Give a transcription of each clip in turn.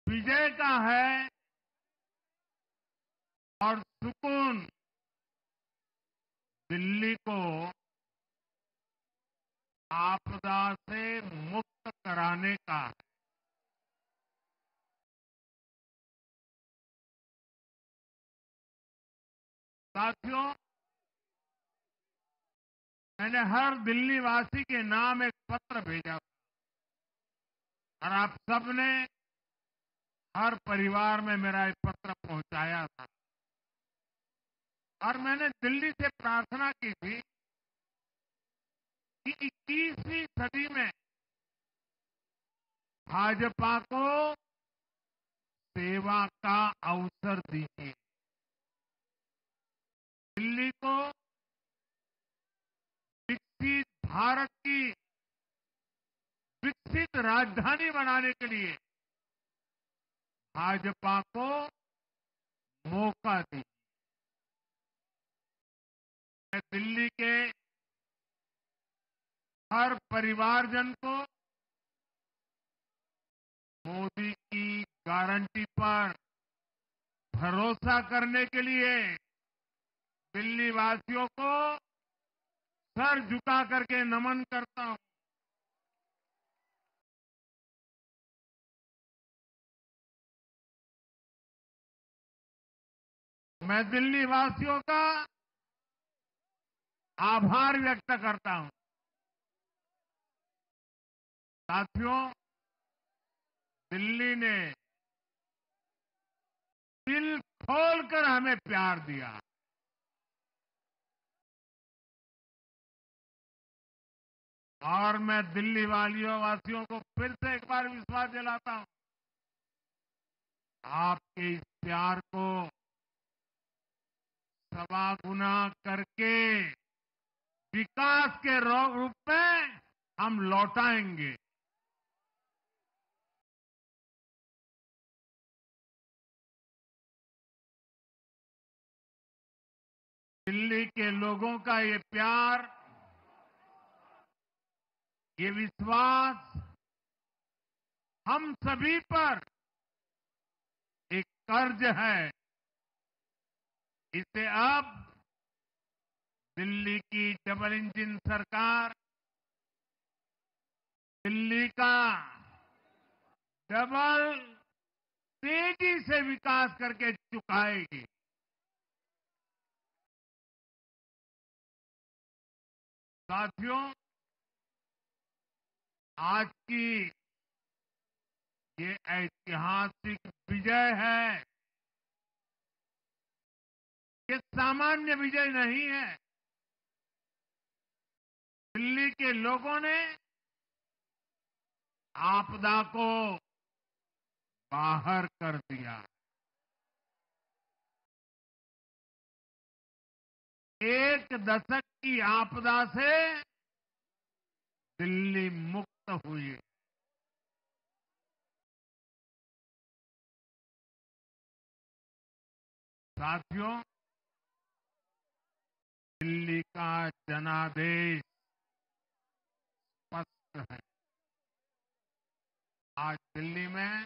विजय का है और सुकून दिल्ली को आपदा से मुक्त कराने का है। साथियों, मैंने हर दिल्ली वासी के नाम एक पत्र भेजा और आप सबने हर परिवार में मेरा एक पत्र पहुंचाया था और मैंने दिल्ली से प्रार्थना की थी कि 21वीं सदी में भाजपा को सेवा का अवसर दीजिए। दिल्ली को विकसित भारत की विकसित राजधानी बनाने के लिए भाजपा को मौका दीजिए। मैं दिल्ली के हर परिवारजन को मोदी की गारंटी पर भरोसा करने के लिए दिल्ली वासियों को सर झुका करके नमन करता हूं। मैं दिल्ली वासियों का आभार व्यक्त करता हूं। साथियों, दिल्ली ने दिल खोलकर हमें प्यार दिया। और मैं दिल्ली वासियों को फिर से एक बार विश्वास दिलाता हूं, आपके इस प्यार को सवा गुना करके विकास के रूप में हम लौटाएंगे। दिल्ली के लोगों का ये प्यार, ये विश्वास हम सभी पर एक कर्ज है। इसे अब दिल्ली की डबल इंजन सरकार, दिल्ली का डबल तेजी से विकास करके चुकाएगी। साथियों, आज की ये ऐतिहासिक विजय है। ये सामान्य विजय नहीं है। दिल्ली के लोगों ने आपदा को बाहर कर दिया। एक दशक की आपदा से दिल्ली मुक्त हुई। साथियों, दिल्ली का जनादेश स्पष्ट है। आज दिल्ली में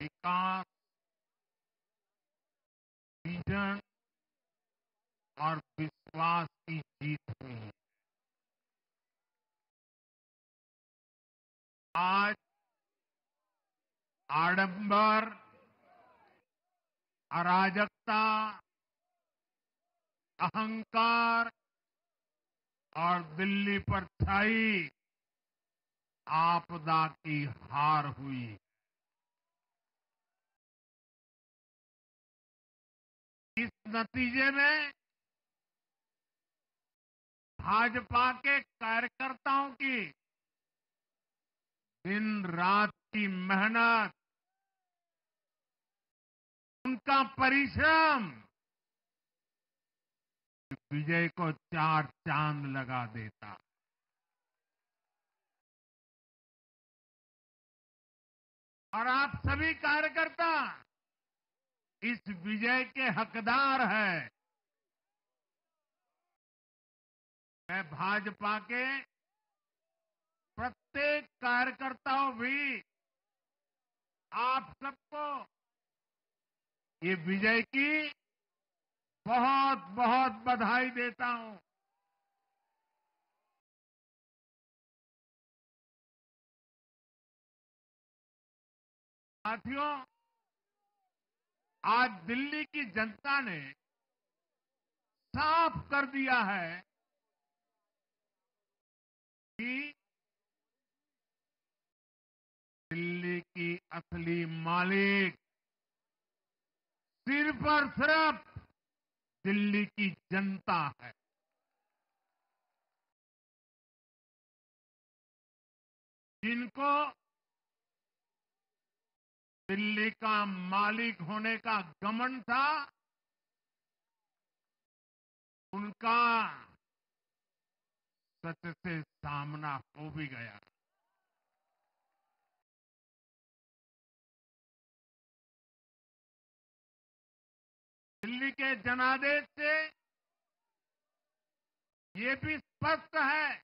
विकास, विजन और विश्वास की जीत हुई है। आज आडंबर, अराजकता, अहंकार और दिल्ली पर छाई आपदा की हार हुई। इस नतीजे में भाजपा के कार्यकर्ताओं की दिन रात की मेहनत, उनका परिश्रम विजय को चार चांद लगा देता। और आप सभी कार्यकर्ता इस विजय के हकदार हैं। मैं भाजपा के प्रत्येक कार्यकर्ताओं भी आप सबको ये विजय की बहुत बहुत बधाई देता हूं। साथियों, आज दिल्ली की जनता ने साफ कर दिया है कि दिल्ली की असली मालिक सिर्फ और सिर्फ दिल्ली की जनता है। जिनको दिल्ली का मालिक होने का घमंड था, उनका सच से सामना हो भी गया। दिल्ली के जनादेश से ये भी स्पष्ट है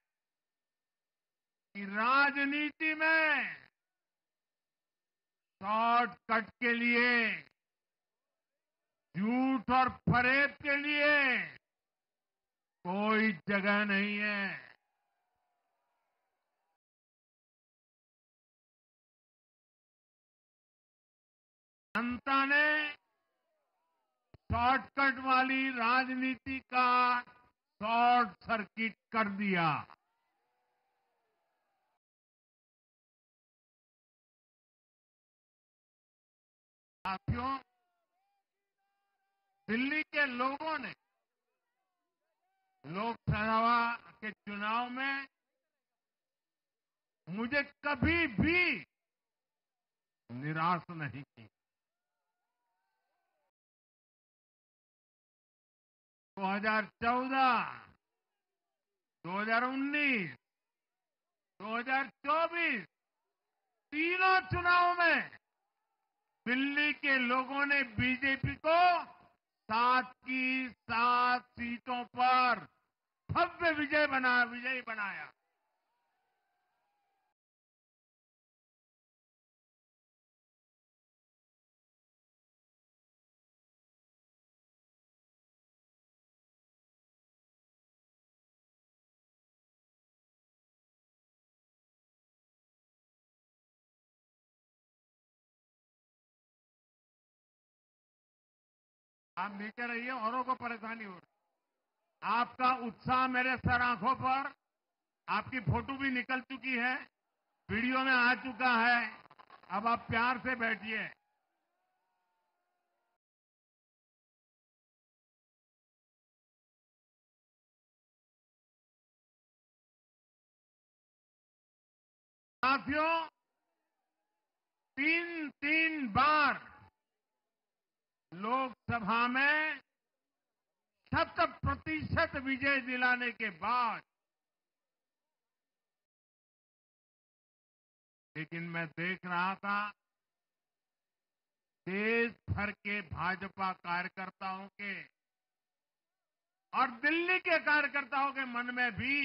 कि राजनीति में शॉर्टकट के लिए, झूठ और फरेब के लिए कोई जगह नहीं है। जनता ने शॉर्टकट वाली राजनीति का शॉर्ट सर्किट कर दिया। साथियों, दिल्ली के लोगों ने लोकसभा के चुनाव में मुझे कभी भी निराश नहीं की। 2014, 2019, 2024 तीनों चुनाव में दिल्ली के लोगों ने बीजेपी को 7 की 7 सीटों पर भव्य विजयी बनाया। आप नीचे रहिए, औरों को परेशानी हो रही। आपका उत्साह मेरे सर आंखों पर, आपकी फोटो भी निकल चुकी है, वीडियो में आ चुका है। अब आप प्यार से बैठिए। साथियों, 3 बार लोकसभा में 100% विजय दिलाने के बाद, लेकिन मैं देख रहा था देश भर के भाजपा कार्यकर्ताओं के और दिल्ली के कार्यकर्ताओं के मन में भी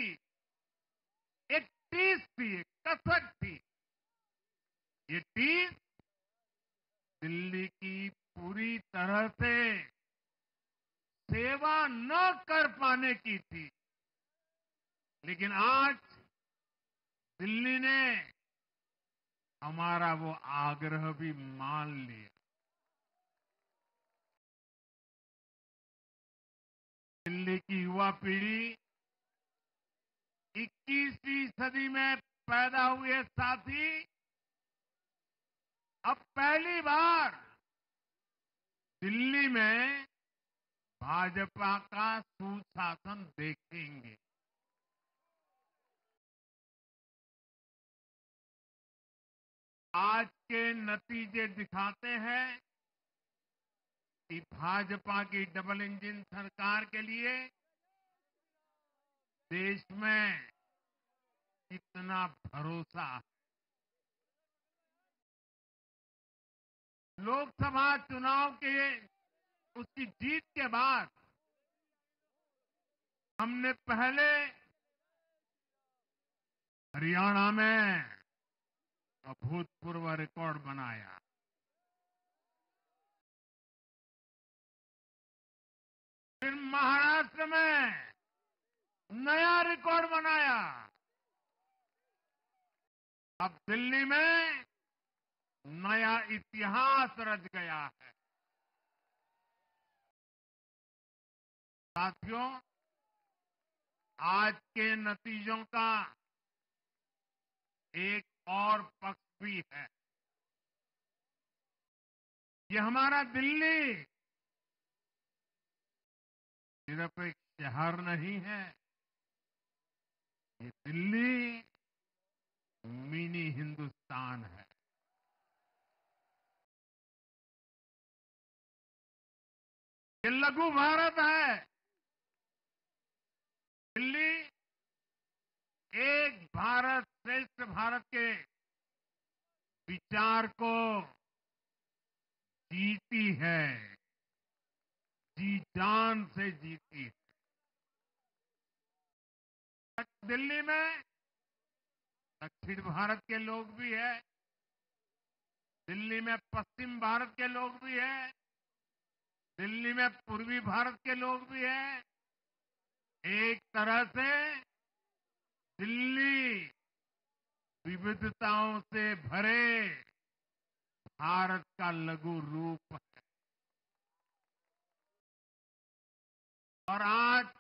एक टीस थी, एक कसक थी। ये टीस दिल्ली की पूरी तरह से सेवा न कर पाने की थी। लेकिन आज दिल्ली ने हमारा वो आग्रह भी मान लिया। दिल्ली की युवा पीढ़ी 21वीं सदी में पैदा हुए साथी अब पहली बार दिल्ली में भाजपा का सुशासन देखेंगे। आज के नतीजे दिखाते हैं कि भाजपा की डबल इंजन सरकार के लिए देश में कितना भरोसा है। लोकसभा चुनाव के उसकी जीत के बाद हमने पहले हरियाणा में अभूतपूर्व रिकॉर्ड बनाया। फिर महाराष्ट्र में नया रिकॉर्ड बनाया। अब दिल्ली में नया इतिहास रच गया है। साथियों, आज के नतीजों का एक और पक्ष भी है। ये हमारा दिल्ली सिर्फ एक शहर नहीं है, ये दिल्ली मिनी हिंदुस्तान है। ये लघु भारत है। दिल्ली एक भारत श्रेष्ठ भारत के विचार को जीती है, जी जान से जीती है। दिल्ली में दक्षिण भारत के लोग भी हैं, दिल्ली में पश्चिम भारत के लोग भी हैं, दिल्ली में पूर्वी भारत के लोग भी हैं। एक तरह से दिल्ली विविधताओं से भरे भारत का लघु रूप है। और आज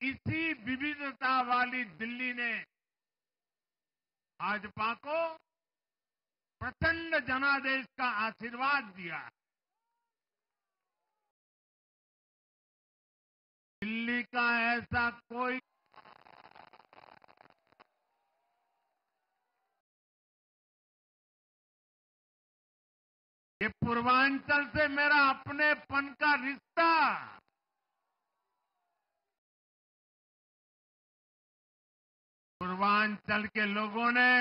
इसी विविधता वाली दिल्ली ने भाजपा को प्रचंड जनादेश का आशीर्वाद दिया। दिल्ली का ऐसा कोई ये पूर्वांचल से मेरा अपनेपन का रिश्ता पूर्वांचल के लोगों ने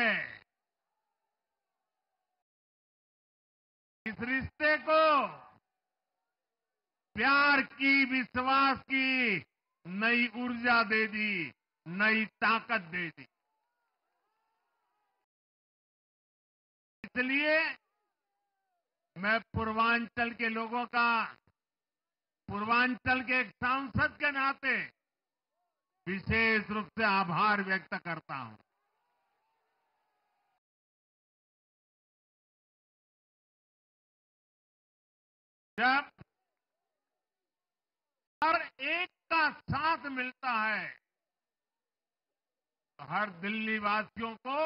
इस रिश्ते को प्यार की, विश्वास की नई ऊर्जा दे दी, नई ताकत दे दी। इसलिए मैं पूर्वांचल के लोगों का, पूर्वांचल के एक सांसद के नाते विशेष रूप से आभार व्यक्त करता हूं। जब हर एक का साथ मिलता है तो हर दिल्ली वासियों को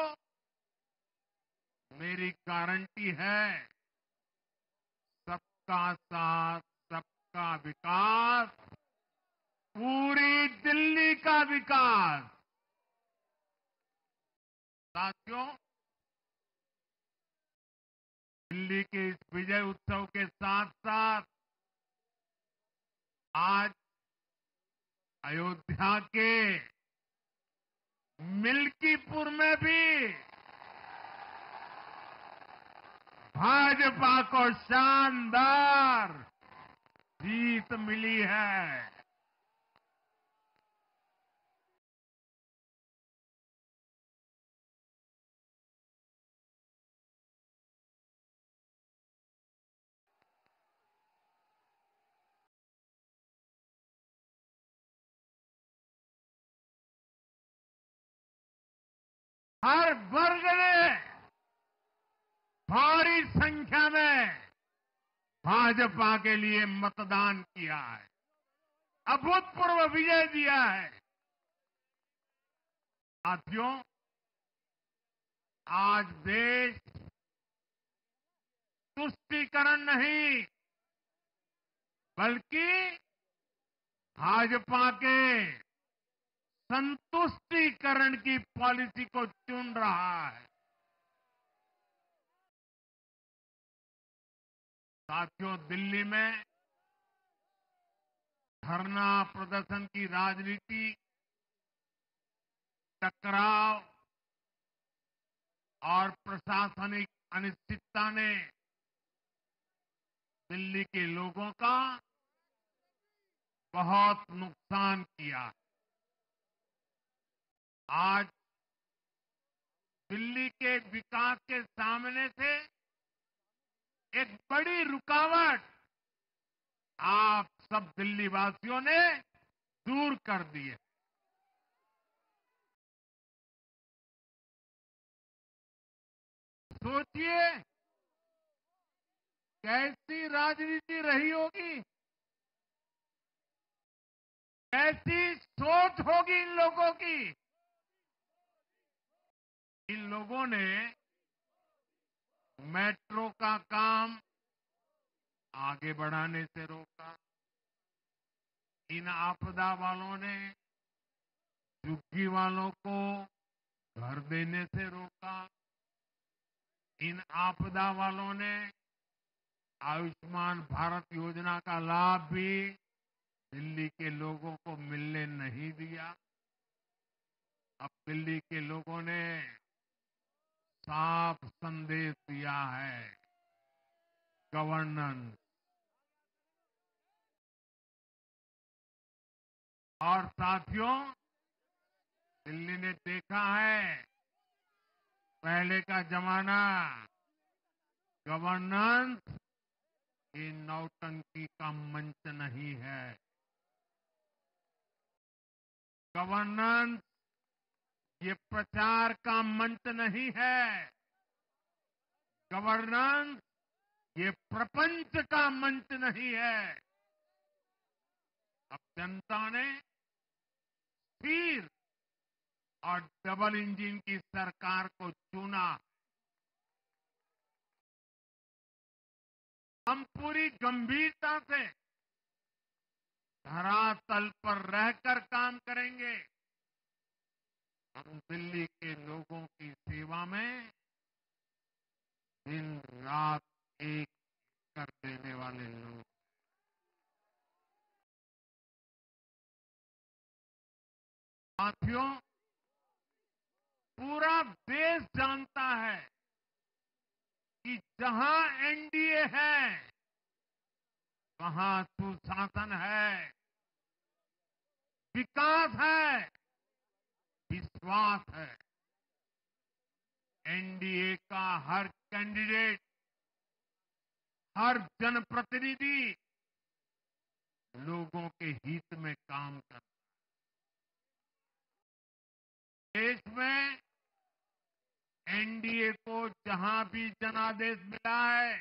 मेरी गारंटी है, सबका साथ, सबका विकास, पूरी दिल्ली का विकास। साथियों, दिल्ली के इस विजय उत्सव के साथ साथ आज अयोध्या के मिल्कीपुर में भी भाजपा को शानदार जीत मिली है। हर वर्ग ने भारी संख्या में भाजपा के लिए मतदान किया है, अभूतपूर्व विजय दिया है। साथियों, आज देश तुष्टीकरण नहीं बल्कि भाजपा के संतुष्टीकरण की पॉलिसी को चुन रहा है। साथियों, दिल्ली में धरना प्रदर्शन की राजनीति, टकराव और प्रशासनिक अनिश्चितता ने दिल्ली के लोगों का बहुत नुकसान किया। आज दिल्ली के विकास के सामने से एक बड़ी रुकावट आप सब दिल्ली वासियों ने दूर कर दिए। सोचिए कैसी राजनीति रही होगी, कैसी सोच होगी इन लोगों की। इन लोगों ने मेट्रो का काम आगे बढ़ाने से रोका। इन आपदा वालों ने झुग्गी वालों को घर देने से रोका। इन आपदा वालों ने आयुष्मान भारत योजना का लाभ भी दिल्ली के लोगों को मिलने नहीं दिया। अब दिल्ली के लोगों ने साफ संदेश दिया है, गवर्नेंस। और साथियों, दिल्ली ने देखा है पहले का जमाना, गवर्नेंस ये नौटंकी का मंच नहीं है। गवर्नेंस ये प्रचार का मंच नहीं है। गवर्नेंस ये प्रपंच का मंच नहीं है। अब जनता ने स्थिर और डबल इंजन की सरकार को चुना। हम पूरी गंभीरता से धरातल पर रहकर काम करेंगे। हम दिल्ली के लोगों की सेवा में दिन रात एक कर देने वाले लोग। साथियों, पूरा देश जानता है कि जहां एनडीए है वहां सुशासन है, विकास है, विश्वास है। एनडीए का हर कैंडिडेट, हर जनप्रतिनिधि लोगों के हित में काम करता है। देश में एनडीए को जहां भी जनादेश मिला है,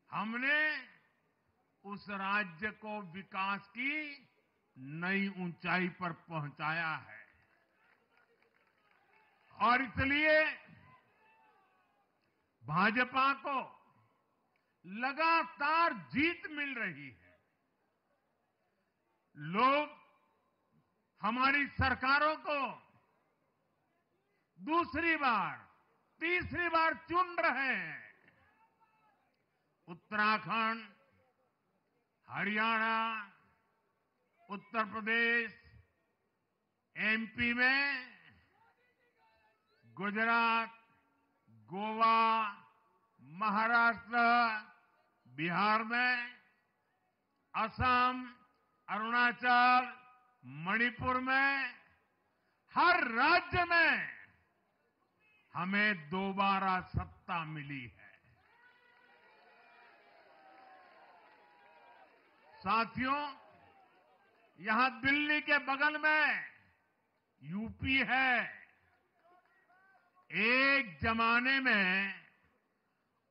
हमने उस राज्य को विकास की नई ऊंचाई पर पहुंचाया है। और इसलिए भाजपा को लगातार जीत मिल रही है। लोग हमारी सरकारों को दूसरी बार, तीसरी बार चुन रहे हैं। उत्तराखंड, हरियाणा, उत्तर प्रदेश, एमपी में, गुजरात, गोवा, महाराष्ट्र, बिहार में, असम, अरुणाचल, मणिपुर में, हर राज्य में हमें दोबारा सत्ता मिली है। साथियों, यहां दिल्ली के बगल में यूपी है। एक जमाने में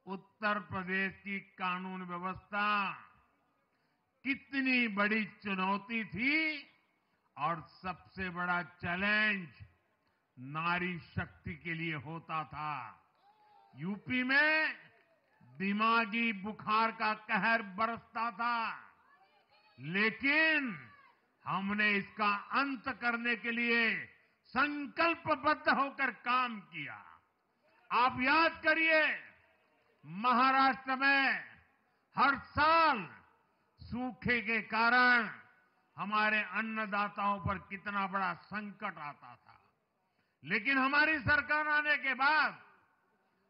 उत्तर प्रदेश की कानून व्यवस्था कितनी बड़ी चुनौती थी और सबसे बड़ा चैलेंज नारी शक्ति के लिए होता था। यूपी में दिमागी बुखार का कहर बरसता था, लेकिन हमने इसका अंत करने के लिए संकल्पबद्ध होकर काम किया। आप याद करिए, महाराष्ट्र में हर साल सूखे के कारण हमारे अन्नदाताओं पर कितना बड़ा संकट आता था। लेकिन हमारी सरकार आने के बाद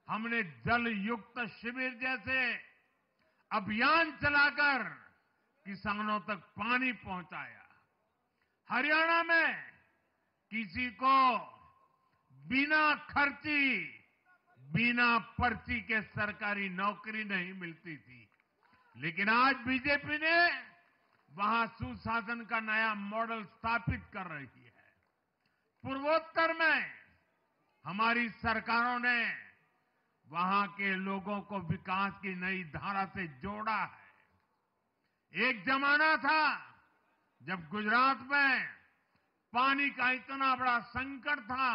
हमने जल युक्त शिविर जैसे अभियान चलाकर किसानों तक पानी पहुंचाया। हरियाणा में किसी को बिना खर्ची, बिना पर्ची के सरकारी नौकरी नहीं मिलती थी। लेकिन आज बीजेपी ने वहां सुशासन का नया मॉडल स्थापित कर रही है। पूर्वोत्तर में हमारी सरकारों ने वहां के लोगों को विकास की नई धारा से जोड़ा है। एक जमाना था जब गुजरात में पानी का इतना बड़ा संकट था,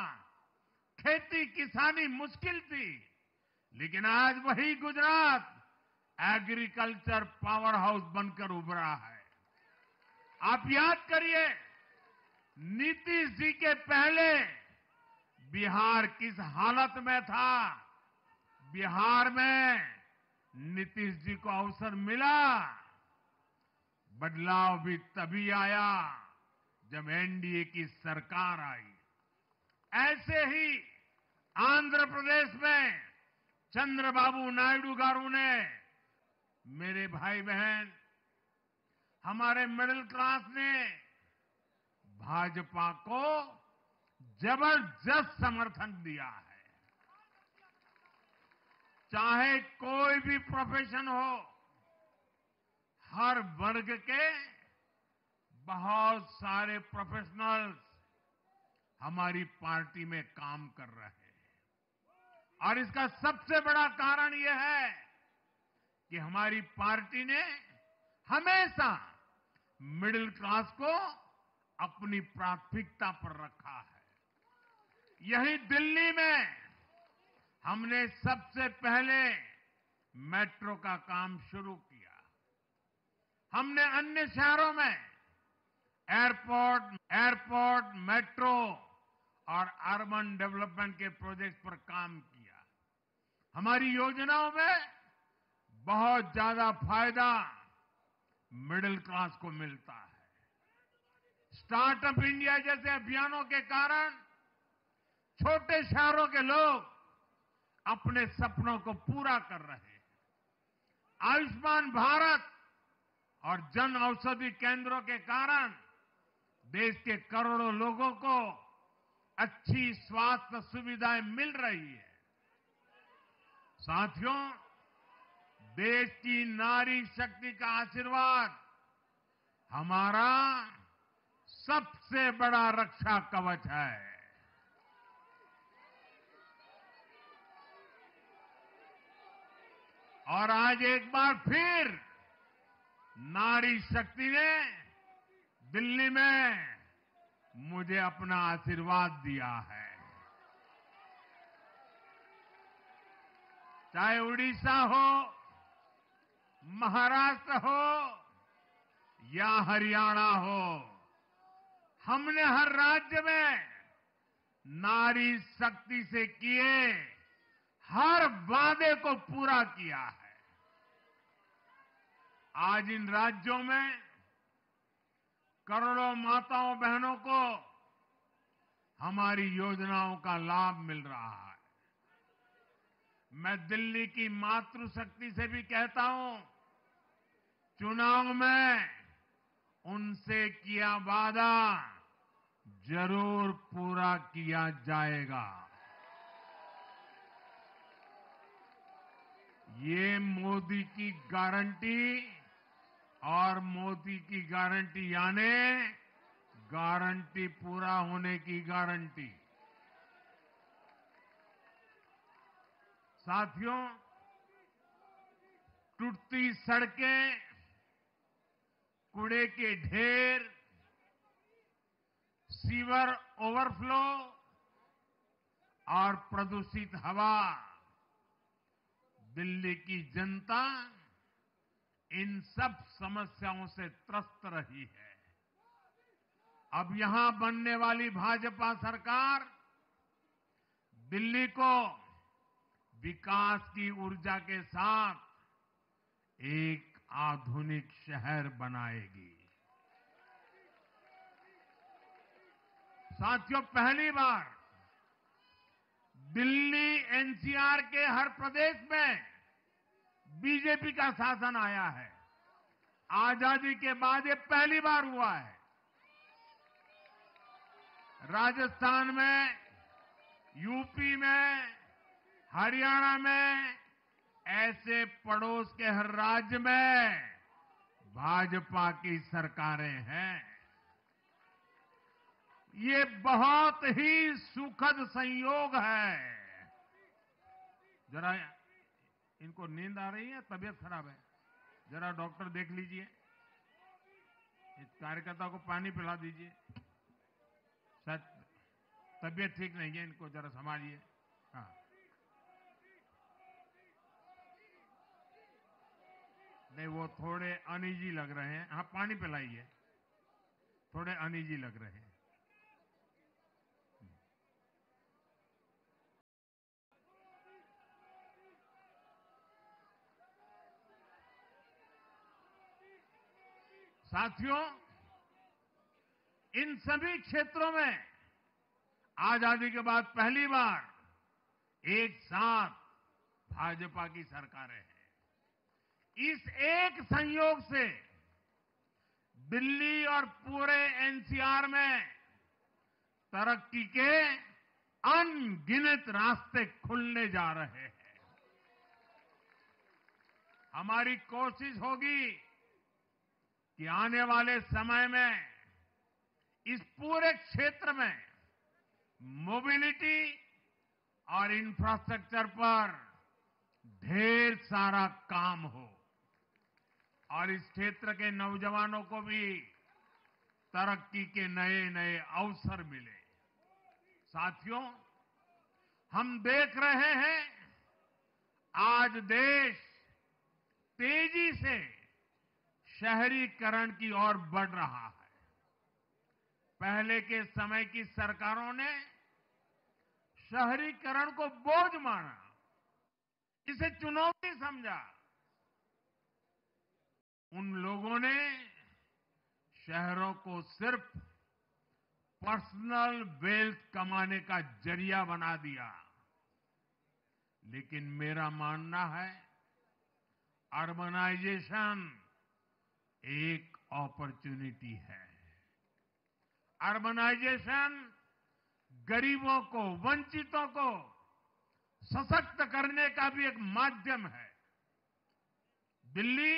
खेती किसानी मुश्किल थी, लेकिन आज वही गुजरात एग्रीकल्चर पावर हाउस बनकर उभरा है। आप याद करिए, नीतीश जी के पहले बिहार किस हालत में था। बिहार में नीतीश जी को अवसर मिला। बदलाव भी तभी आया जब एनडीए की सरकार आई। ऐसे ही आंध्र प्रदेश में चंद्रबाबू नायडू गारू ने, मेरे भाई बहन, हमारे मिडिल क्लास ने भाजपा को जबरदस्त समर्थन दिया है। चाहे कोई भी प्रोफेशन हो, हर वर्ग के बहुत सारे प्रोफेशनल्स हमारी पार्टी में काम कर रहे हैं। और इसका सबसे बड़ा कारण यह है कि हमारी पार्टी ने हमेशा मिडिल क्लास को अपनी प्राथमिकता पर रखा है। यही दिल्ली में हमने सबसे पहले मेट्रो का काम शुरू किया। हमने अन्य शहरों में एयरपोर्ट, मेट्रो और अर्बन डेवलपमेंट के प्रोजेक्ट पर काम किया। हमारी योजनाओं में बहुत ज्यादा फायदा मिडिल क्लास को मिलता है। स्टार्टअप इंडिया जैसे अभियानों के कारण छोटे शहरों के लोग अपने सपनों को पूरा कर रहे हैं। आयुष्मान भारत और जन औषधि केंद्रों के कारण देश के करोड़ों लोगों को अच्छी स्वास्थ्य सुविधाएं मिल रही है। साथियों, देश की नारी शक्ति का आशीर्वाद हमारा सबसे बड़ा रक्षा कवच है। और आज एक बार फिर नारी शक्ति ने दिल्ली में मुझे अपना आशीर्वाद दिया है। चाहे उड़ीसा हो, महाराष्ट्र हो या हरियाणा हो, हमने हर राज्य में नारी शक्ति से किए हर वादे को पूरा किया है। आज इन राज्यों में करोड़ों माताओं बहनों को हमारी योजनाओं का लाभ मिल रहा है। मैं दिल्ली की मातृशक्ति से भी कहता हूं, चुनाव में उनसे किया वादा जरूर पूरा किया जाएगा। ये मोदी की गारंटी और मोदी की गारंटी यानी गारंटी पूरा होने की गारंटी। साथियों, टूटती सड़कें, कूड़े के ढेर, सीवर ओवरफ्लो और प्रदूषित हवा, दिल्ली की जनता इन सब समस्याओं से त्रस्त रही है। अब यहां बनने वाली भाजपा सरकार दिल्ली को विकास की ऊर्जा के साथ एक आधुनिक शहर बनाएगी। साथियों, पहली बार दिल्ली एनसीआर के हर प्रदेश में बीजेपी का शासन आया है। आजादी के बाद ये पहली बार हुआ है। राजस्थान में, यूपी में, हरियाणा में, ऐसे पड़ोस के हर राज्य में भाजपा की सरकारें हैं। ये बहुत ही सुखद संयोग है। जरा इनको नींद आ रही है, तबीयत खराब है, जरा डॉक्टर देख लीजिए। इस कार्यकर्ता को पानी पिला दीजिए, शायद तबीयत ठीक नहीं है, इनको जरा संभालिए। हाँ, नहीं वो थोड़े अनईजी लग रहे हैं। हाँ, पानी पिलाइए, थोड़े अनईजी लग रहे हैं। साथियों, इन सभी क्षेत्रों में आजादी के बाद पहली बार एक साथ भाजपा की सरकारें हैं। इस एक संयोग से दिल्ली और पूरे एनसीआर में तरक्की के अनगिनत रास्ते खुलने जा रहे हैं। हमारी कोशिश होगी कि आने वाले समय में इस पूरे क्षेत्र में मोबिलिटी और इंफ्रास्ट्रक्चर पर ढेर सारा काम हो और इस क्षेत्र के नौजवानों को भी तरक्की के नए नए अवसर मिले। साथियों, हम देख रहे हैं आज देश तेजी से शहरीकरण की ओर बढ़ रहा है। पहले के समय की सरकारों ने शहरीकरण को बोझ माना, इसे चुनौती समझा। उन लोगों ने शहरों को सिर्फ पर्सनल वेल्थ कमाने का जरिया बना दिया। लेकिन मेरा मानना है अर्बनाइजेशन एक अपॉर्चुनिटी है। अर्बनाइजेशन गरीबों को, वंचितों को सशक्त करने का भी एक माध्यम है। दिल्ली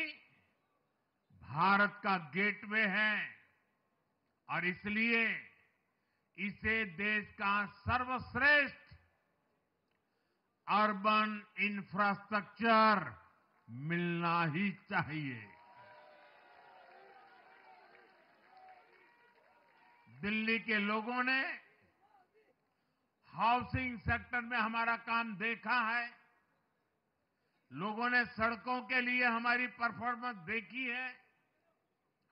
भारत का गेटवे है और इसलिए इसे देश का सर्वश्रेष्ठ अर्बन इंफ्रास्ट्रक्चर मिलना ही चाहिए। दिल्ली के लोगों ने हाउसिंग सेक्टर में हमारा काम देखा है। लोगों ने सड़कों के लिए हमारी परफॉर्मेंस देखी है।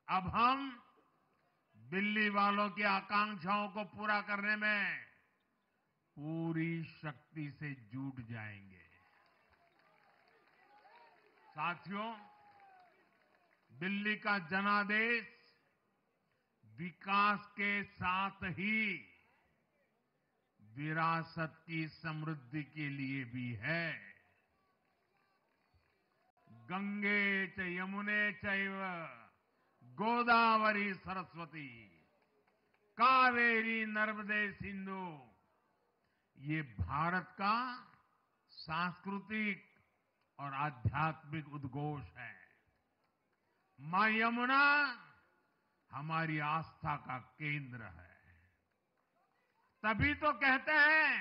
अब हम दिल्ली वालों की आकांक्षाओं को पूरा करने में पूरी शक्ति से जुट जाएंगे। साथियों, दिल्ली का जनादेश विकास के साथ ही विरासत की समृद्धि के लिए भी है। गंगे च यमुने चैव गोदावरी सरस्वती कावेरी नर्मदे सिंधु, ये भारत का सांस्कृतिक और आध्यात्मिक उद्घोष है। मां यमुना हमारी आस्था का केंद्र है। तभी तो कहते हैं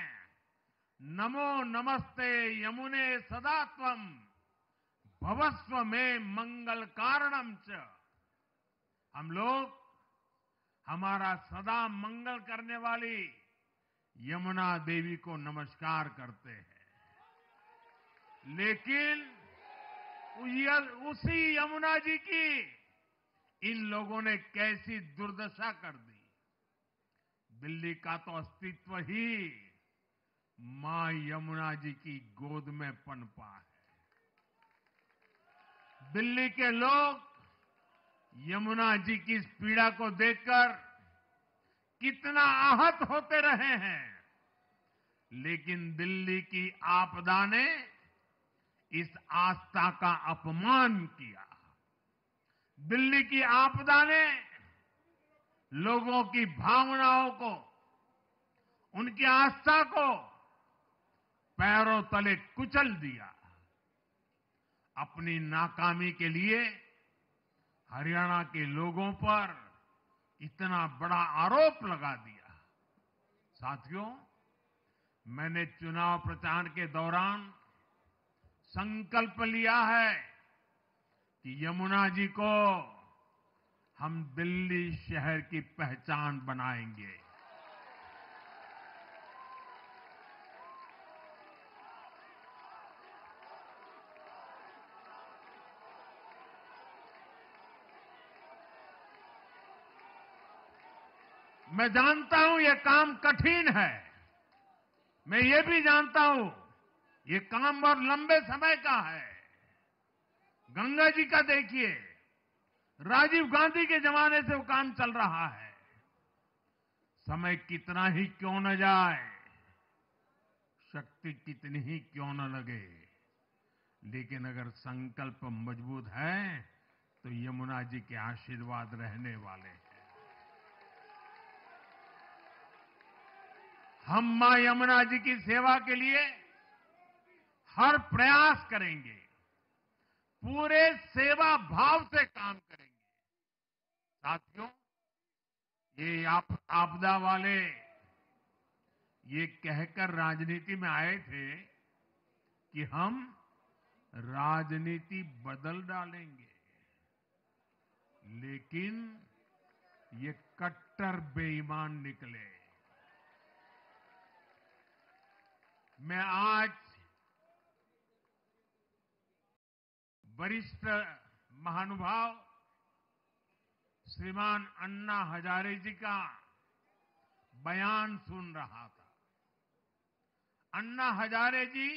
नमो नमस्ते यमुने सदा त्वम भवस्व में मंगल कारणम च। हम लोग हमारा सदा मंगल करने वाली यमुना देवी को नमस्कार करते हैं। लेकिन उसी यमुना जी की इन लोगों ने कैसी दुर्दशा कर दी। दिल्ली का तो अस्तित्व ही मां यमुना जी की गोद में पनपा है। दिल्ली के लोग यमुना जी की इस पीड़ा को देखकर कितना आहत होते रहे हैं, लेकिन दिल्ली की आपदा ने इस आस्था का अपमान किया। दिल्ली की आपदा ने लोगों की भावनाओं को, उनकी आस्था को पैरों तले कुचल दिया। अपनी नाकामी के लिए हरियाणा के लोगों पर इतना बड़ा आरोप लगा दिया। साथियों, मैंने चुनाव प्रचार के दौरान संकल्प लिया है कि यमुना जी को हम दिल्ली शहर की पहचान बनाएंगे। मैं जानता हूं ये काम कठिन है। मैं ये भी जानता हूं ये काम बहुत लंबे समय का है। गंगा जी का देखिए, राजीव गांधी के जमाने से वो काम चल रहा है। समय कितना ही क्यों न जाए, शक्ति कितनी ही क्यों न लगे, लेकिन अगर संकल्प मजबूत है तो यमुना जी के आशीर्वाद रहने वाले हैं। हम मां यमुना जी की सेवा के लिए हर प्रयास करेंगे, पूरे सेवा भाव से काम करेंगे। साथियों, ये आपदा वाले ये कहकर राजनीति में आए थे कि हम राजनीति बदल डालेंगे, लेकिन ये कट्टर बेईमान निकले। मैं आज वरिष्ठ महानुभाव श्रीमान अन्ना हजारे जी का बयान सुन रहा था। अन्ना हजारे जी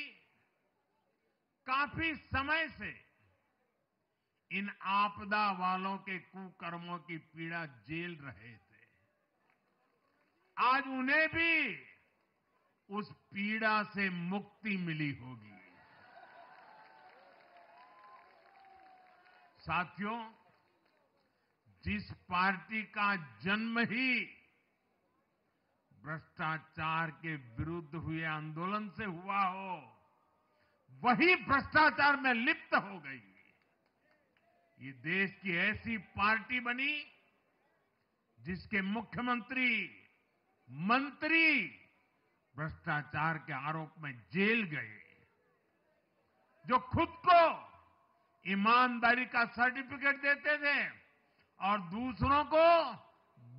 काफी समय से इन आपदा वालों के कुकर्मों की पीड़ा झेल रहे थे। आज उन्हें भी उस पीड़ा से मुक्ति मिली होगी। साथियों, जिस पार्टी का जन्म ही भ्रष्टाचार के विरुद्ध हुए आंदोलन से हुआ हो, वही भ्रष्टाचार में लिप्त हो गई। ये देश की ऐसी पार्टी बनी जिसके मुख्यमंत्री, मंत्री भ्रष्टाचार के आरोप में जेल गए, जो खुद को ईमानदारी का सर्टिफिकेट देते थे और दूसरों को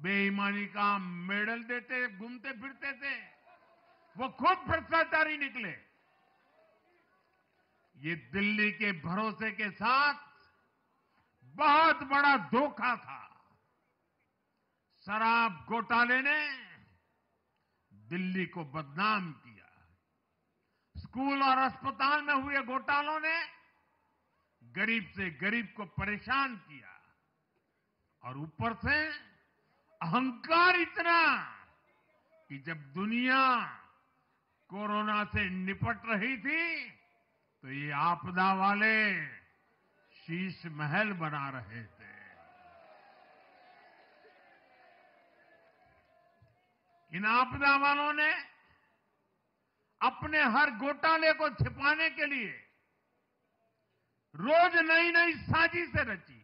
बेईमानी का मेडल देते घूमते फिरते थे, वो खुद भ्रष्टाचारी निकले। ये दिल्ली के भरोसे के साथ बहुत बड़ा धोखा था। शराब घोटाले ने दिल्ली को बदनाम किया। स्कूल और अस्पताल में हुए घोटालों ने गरीब से गरीब को परेशान किया, और ऊपर से अहंकार इतना कि जब दुनिया कोरोना से निपट रही थी तो ये आपदा वाले शीश महल बना रहे थे। इन आपदा वालों ने अपने हर घोटाले को छिपाने के लिए रोज नई नई साजिशें रची।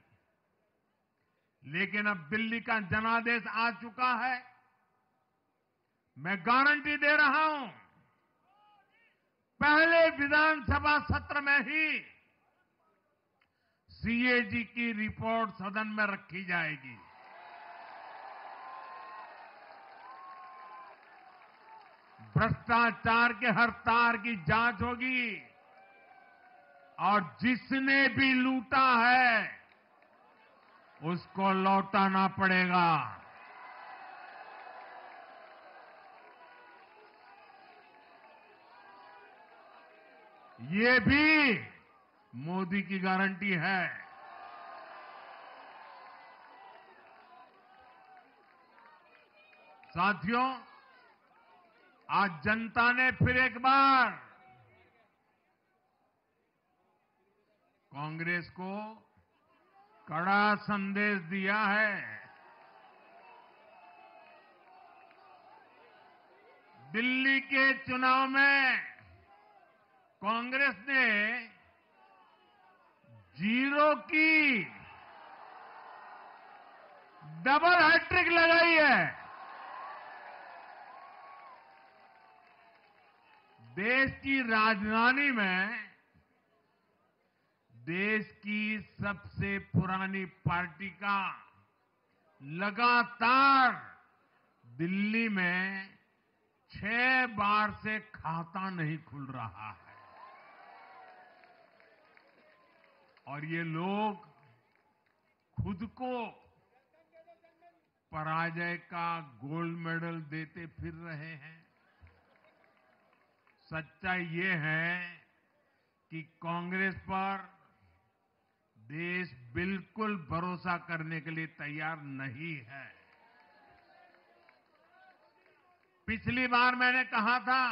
लेकिन अब दिल्ली का जनादेश आ चुका है। मैं गारंटी दे रहा हूं, पहले विधानसभा सत्र में ही सीएजी की रिपोर्ट सदन में रखी जाएगी। भ्रष्टाचार के हर तार की जांच होगी, और जिसने भी लूटा है उसको लौटाना पड़ेगा। ये भी मोदी की गारंटी है। साथियों, आज जनता ने फिर एक बार कांग्रेस को कड़ा संदेश दिया है। दिल्ली के चुनाव में कांग्रेस ने जीरो की डबल हैट्रिक लगाई है। देश की राजधानी में देश की सबसे पुरानी पार्टी का लगातार दिल्ली में 6 बार से खाता नहीं खुल रहा है और ये लोग खुद को पराजय का गोल्ड मेडल देते फिर रहे हैं। सच्चाई ये है कि कांग्रेस पर देश बिल्कुल भरोसा करने के लिए तैयार नहीं है। पिछली बार मैंने कहा था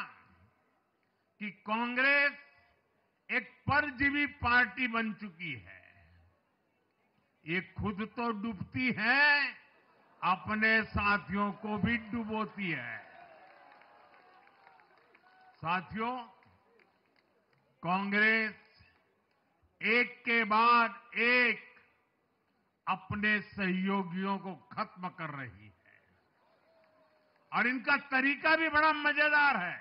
कि कांग्रेस एक परजीवी पार्टी बन चुकी है। ये खुद तो डूबती है, अपने साथियों को भी डुबोती है। साथियों, कांग्रेस एक के बाद एक अपने सहयोगियों को खत्म कर रही है और इनका तरीका भी बड़ा मजेदार है।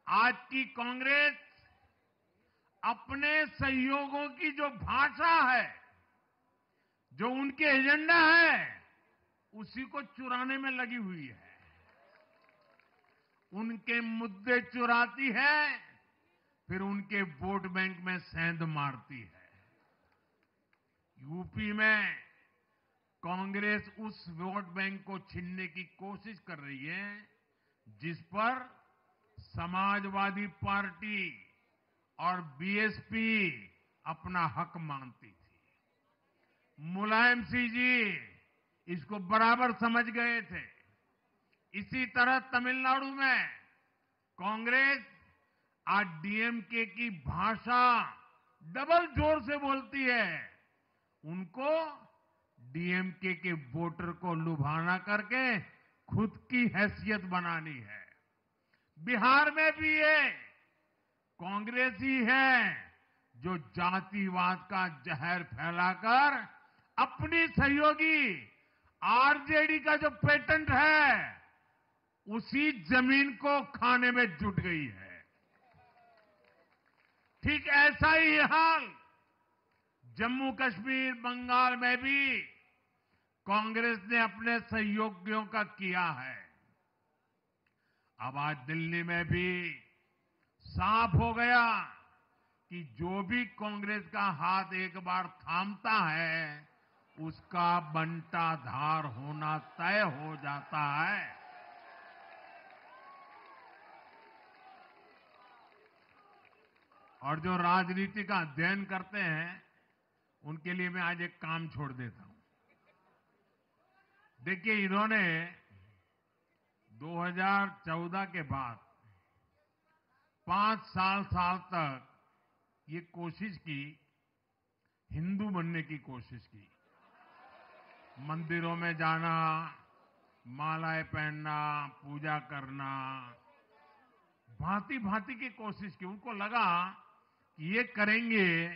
आज की कांग्रेस अपने सहयोगियों की जो भाषा है, जो उनके एजेंडा है, उसी को चुराने में लगी हुई है। उनके मुद्दे चुराती है, फिर उनके वोट बैंक में सेंध मारती है। यूपी में कांग्रेस उस वोट बैंक को छीनने की कोशिश कर रही है जिस पर समाजवादी पार्टी और बीएसपी अपना हक मानती थी। मुलायम सिंह जी इसको बराबर समझ गए थे। इसी तरह तमिलनाडु में कांग्रेस आज डीएमके की भाषा डबल जोर से बोलती है। उनको डीएमके के वोटर को लुभाना करके खुद की हैसियत बनानी है। बिहार में भी ये कांग्रेस ही है जो जातिवाद का जहर फैलाकर अपनी सहयोगी आरजेडी का जो पेटेंट है, उसी जमीन को खाने में जुट गई है। ठीक ऐसा ही हाल जम्मू कश्मीर, बंगाल में भी कांग्रेस ने अपने सहयोगियों का किया है। अब आज दिल्ली में भी साफ हो गया कि जो भी कांग्रेस का हाथ एक बार थामता है, उसका बंटाधार होना तय हो जाता है। और जो राजनीति का अध्ययन करते हैं, उनके लिए मैं आज एक काम छोड़ देता हूं। देखिए, इन्होंने 2014 के बाद 5 साल तक ये कोशिश की, हिंदू बनने की कोशिश की। मंदिरों में जाना, मालाएं पहनना, पूजा करना, भांति भांति की कोशिश की। उनको लगा कि ये करेंगे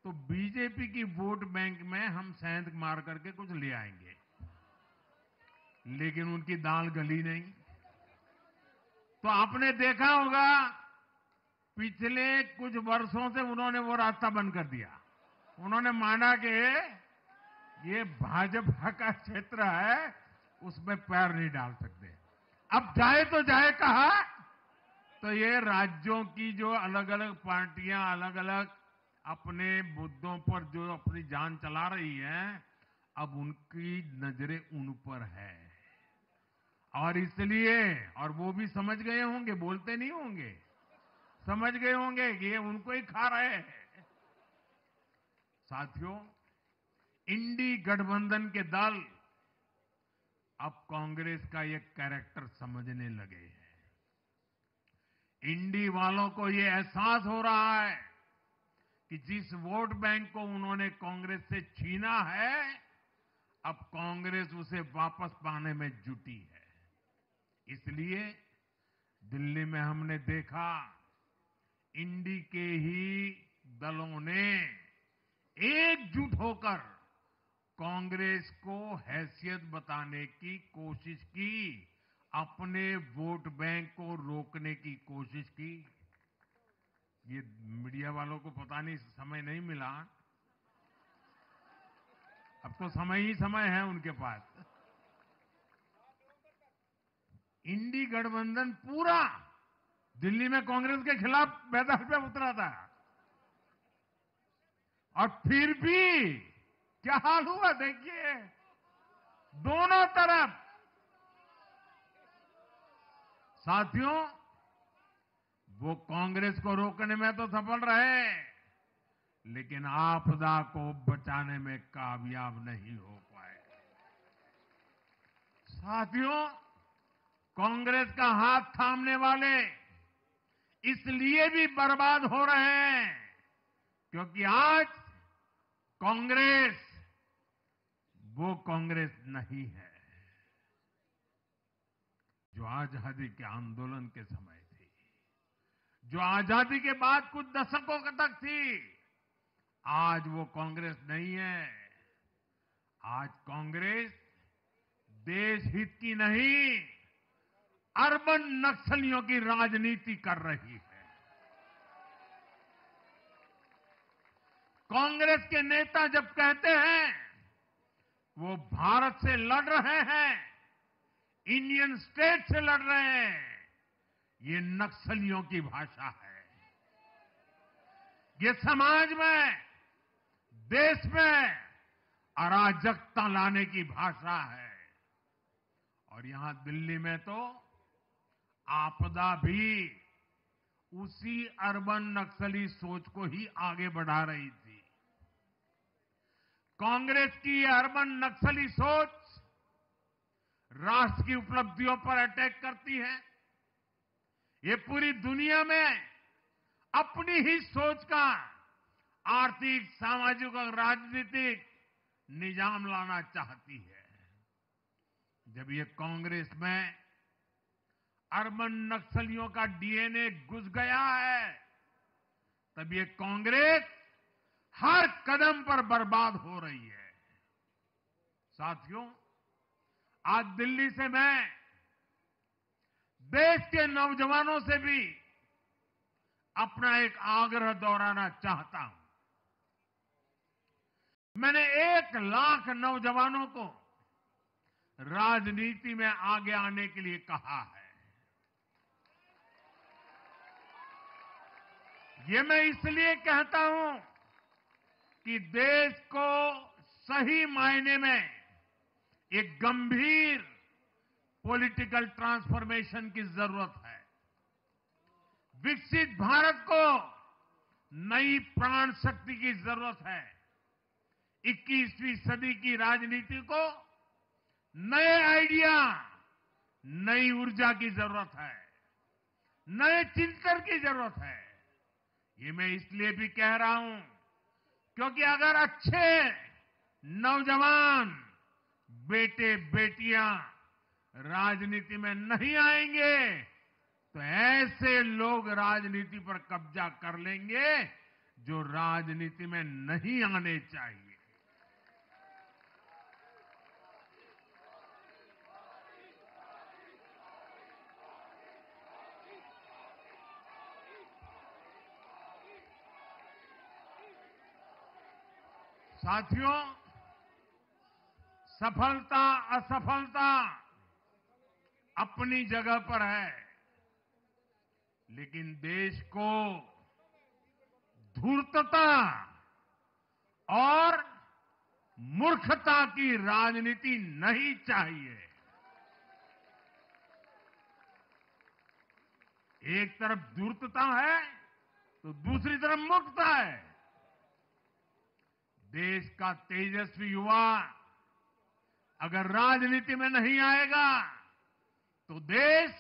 तो बीजेपी की वोट बैंक में हम सेंध मार करके कुछ ले आएंगे, लेकिन उनकी दाल गली नहीं। तो आपने देखा होगा पिछले कुछ वर्षों से उन्होंने वो रास्ता बंद कर दिया। उन्होंने माना कि ये भाजपा का क्षेत्र है, उसमें पैर नहीं डाल सकते। अब जाए तो जाए कहा, तो ये राज्यों की जो अलग अलग पार्टियां अलग अलग अपने मुद्दों पर जो अपनी जान चला रही हैं, अब उनकी नजरें उन पर है। और इसलिए, और वो भी समझ गए होंगे, बोलते नहीं होंगे, समझ गए होंगे कि ये उनको ही खा रहे हैं। साथियों, इंडी गठबंधन के दल अब कांग्रेस का ये कैरेक्टर समझने लगे हैं। इंडी वालों को ये एहसास हो रहा है कि जिस वोट बैंक को उन्होंने कांग्रेस से छीना है, अब कांग्रेस उसे वापस पाने में जुटी है। इसलिए दिल्ली में हमने देखा, इंडी के ही दलों ने एकजुट होकर कांग्रेस को हैसियत बताने की कोशिश की, अपने वोट बैंक को रोकने की कोशिश की। ये मीडिया वालों को पता नहीं समय नहीं मिला। अब तो समय ही समय है उनके पास। इंडी गठबंधन पूरा दिल्ली में कांग्रेस के खिलाफ मैदान पे उतरा था, और फिर भी क्या हाल हुआ देखिए, दोनों तरफ। साथियों, वो कांग्रेस को रोकने में तो सफल रहे, लेकिन आपदा को बचाने में कामयाब नहीं हो पाए। साथियों, कांग्रेस का हाथ थामने वाले इसलिए भी बर्बाद हो रहे हैं क्योंकि आज कांग्रेस वो कांग्रेस नहीं है जो आजादी के आंदोलन के समय थी, जो आजादी के बाद कुछ दशकों तक थी। आज वो कांग्रेस नहीं है। आज कांग्रेस देश हित की नहीं, अर्बन नक्सलियों की राजनीति कर रही है। कांग्रेस के नेता जब कहते हैं वो भारत से लड़ रहे हैं, इंडियन स्टेट से लड़ रहे हैं, ये नक्सलियों की भाषा है। ये समाज में, देश में अराजकता लाने की भाषा है। और यहां दिल्ली में तो आपदा भी उसी अर्बन नक्सली सोच को ही आगे बढ़ा रही थी। कांग्रेस की ये अर्बन नक्सली सोच राष्ट्र की उपलब्धियों पर अटैक करती है। ये पूरी दुनिया में अपनी ही सोच का आर्थिक, सामाजिक और राजनीतिक निजाम लाना चाहती है। जब ये कांग्रेस में अर्बन नक्सलियों का डीएनए घुस गया है, तब ये कांग्रेस हर कदम पर बर्बाद हो रही है। साथियों, आज दिल्ली से मैं देश के नौजवानों से भी अपना एक आग्रह दोहराना चाहता हूं। मैंने 1 लाख नौजवानों को राजनीति में आगे आने के लिए कहा है। ये मैं इसलिए कहता हूं कि देश को सही मायने में एक गंभीर पॉलिटिकल ट्रांसफॉर्मेशन की जरूरत है। विकसित भारत को नई प्राण शक्ति की जरूरत है। 21वीं सदी की राजनीति को नए आइडिया, नई ऊर्जा की जरूरत है, नए चिंतन की जरूरत है। ये मैं इसलिए भी कह रहा हूं क्योंकि अगर अच्छे नौजवान बेटे बेटियां राजनीति में नहीं आएंगे तो ऐसे लोग राजनीति पर कब्जा कर लेंगे जो राजनीति में नहीं आने चाहिए। साथियों, सफलता असफलता अपनी जगह पर है, लेकिन देश को धूर्तता और मूर्खता की राजनीति नहीं चाहिए। एक तरफ धूर्तता है तो दूसरी तरफ मूर्खता है। देश का तेजस्वी युवा अगर राजनीति में नहीं आएगा तो देश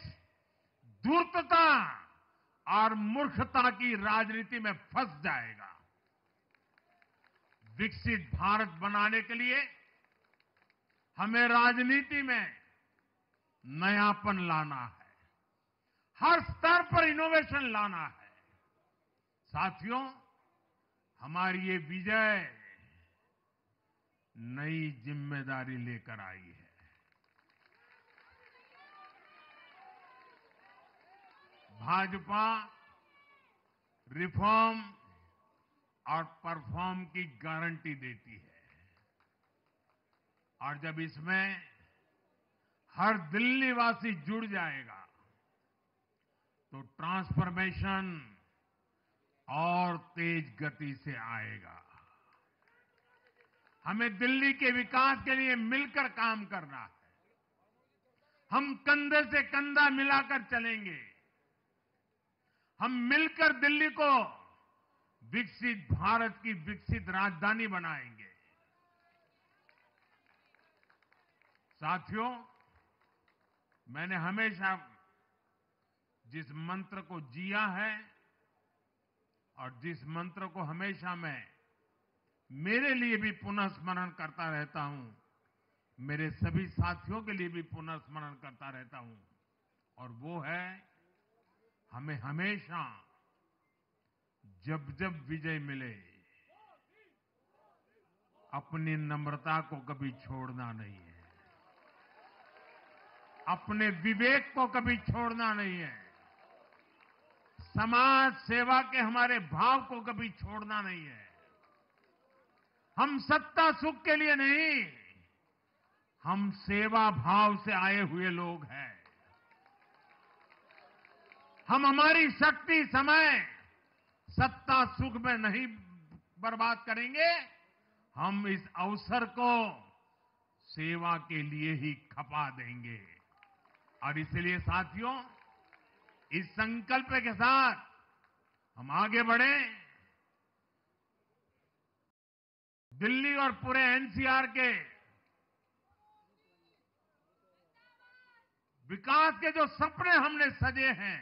धूर्तता और मूर्खता की राजनीति में फंस जाएगा। विकसित भारत बनाने के लिए हमें राजनीति में नयापन लाना है, हर स्तर पर इनोवेशन लाना है। साथियों, हमारी ये विजय नई जिम्मेदारी लेकर आई है। भाजपा रिफॉर्म और परफॉर्म की गारंटी देती है और जब इसमें हर दिल्ली वासी जुड़ जाएगा तो ट्रांसफॉर्मेशन और तेज गति से आएगा। हमें दिल्ली के विकास के लिए मिलकर काम करना है। हम कंधे से कंधा मिलाकर चलेंगे। हम मिलकर दिल्ली को विकसित भारत की विकसित राजधानी बनाएंगे। साथियों, मैंने हमेशा जिस मंत्र को जिया है और जिस मंत्र को हमेशा मैं मेरे लिए भी पुनः स्मरण करता रहता हूं, मेरे सभी साथियों के लिए भी पुनः स्मरण करता रहता हूं, और वो है हमें हमेशा जब जब विजय मिले अपनी नम्रता को कभी छोड़ना नहीं है, अपने विवेक को कभी छोड़ना नहीं है, समाज सेवा के हमारे भाव को कभी छोड़ना नहीं है। हम सत्ता सुख के लिए नहीं, हम सेवा भाव से आए हुए लोग हैं। हम हमारी शक्ति समय सत्ता सुख में नहीं बर्बाद करेंगे, हम इस अवसर को सेवा के लिए ही खपा देंगे। और इसलिए साथियों, इस संकल्प के साथ हम आगे बढ़े। दिल्ली और पूरे एनसीआर के विकास के जो सपने हमने सजे हैं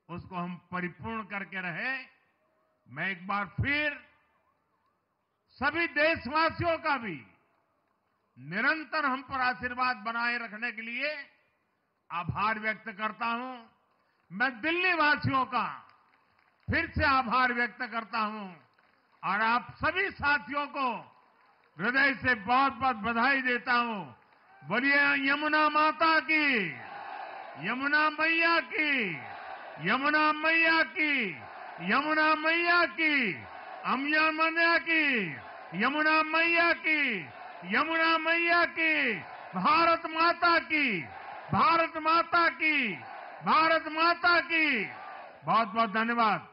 उसको हम परिपूर्ण करके रहे। मैं एक बार फिर सभी देशवासियों का भी निरंतर हम पर आशीर्वाद बनाए रखने के लिए आभार व्यक्त करता हूं। मैं दिल्ली वासियों का फिर से आभार व्यक्त करता हूं और आप सभी साथियों को हृदय से बहुत बहुत बधाई देता हूं। बोलिए यमुना माता की, यमुना मैया की, यमुना मैया की, यमुना मैया की, अम्या मैया की, यमुना मैया की, यमुना मैया की, भारत माता की, भारत माता की, भारत माता की। बहुत बहुत धन्यवाद।